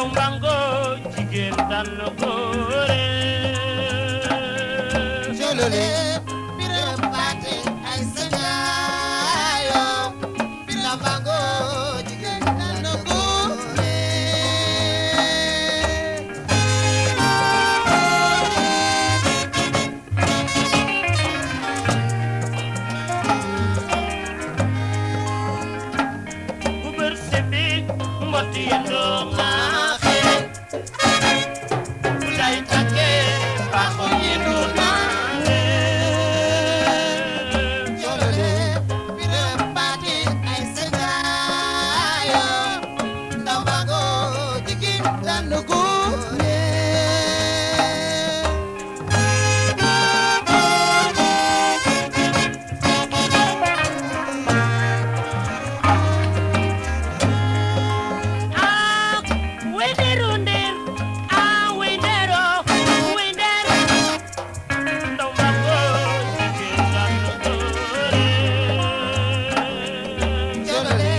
ndaw mbango jigéen tànn góore jolole biram paate ay sañaayo ndaw mbango jigéen tànn góore bu bër sebi mbott yendoo ŋaaxe bu day takke baaxo yendoo naane jolole biram paate ay sañaayo ndaw mbango jigéen tànn góore ah wendero nder ah wendero wender ndaw mbango jigéen tànn góore jolole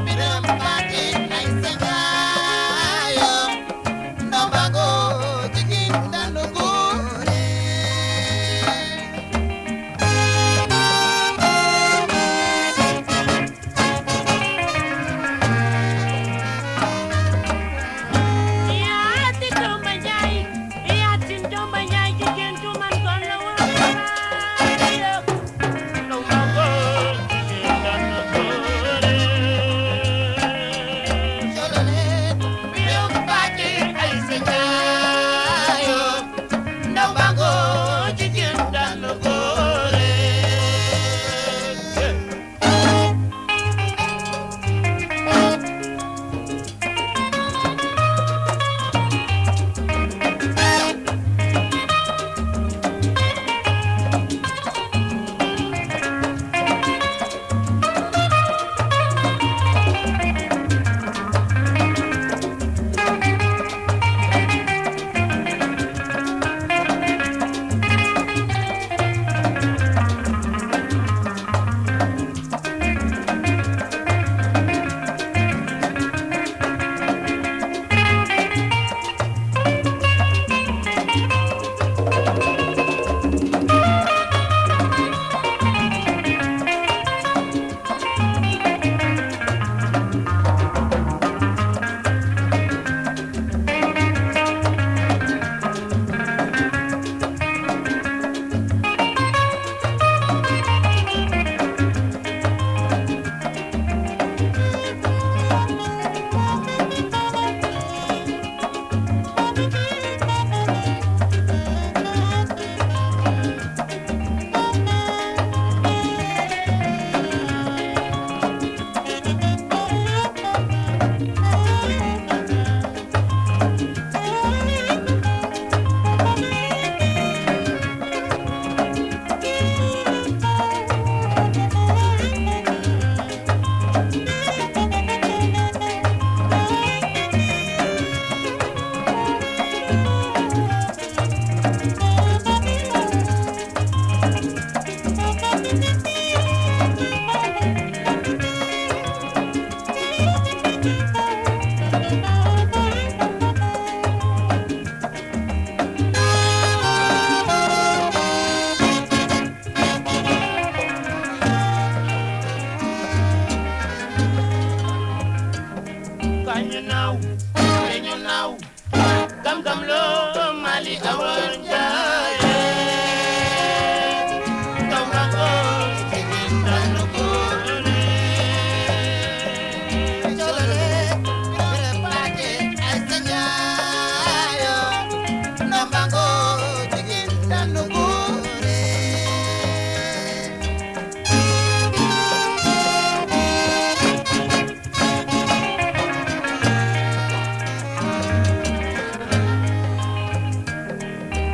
biram paate ay sañaayo ndaw mbango jigéen tànn góore yaati Domba Njaay yaatin Domba Njaay jigéen ju man doon la woon waayo ndaw mbango jigéen tànn góore jolole biram paate ay sañaayo ndaw mbango jigéen tànn góore kañu naaw kañu naaw gam gam loo mali awa njaaye ndaw mbango jigéen tànn góore jolole biram paate ay sañaayo ndaw mbango jigéen tànn góore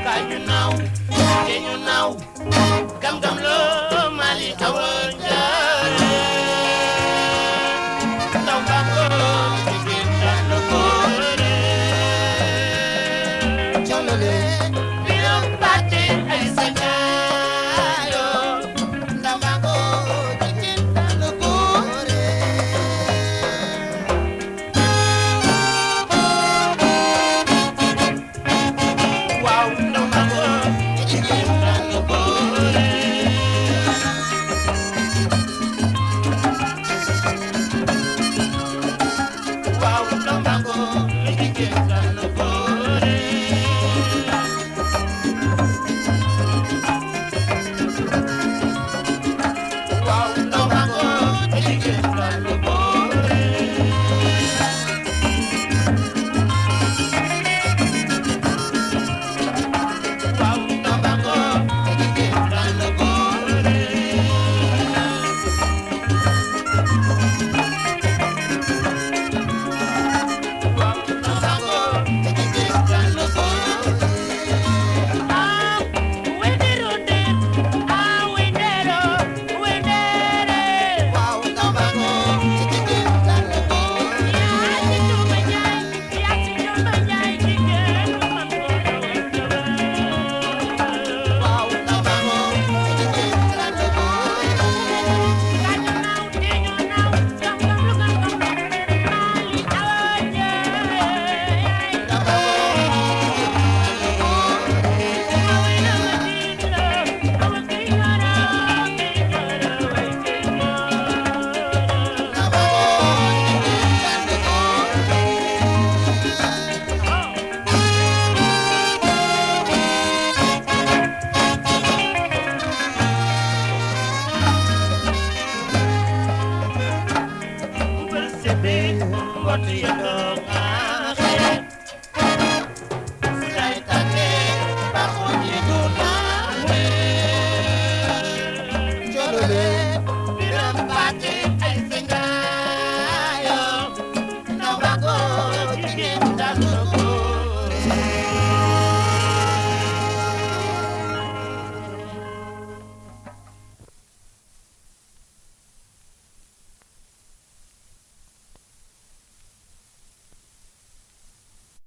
kañu What do you know?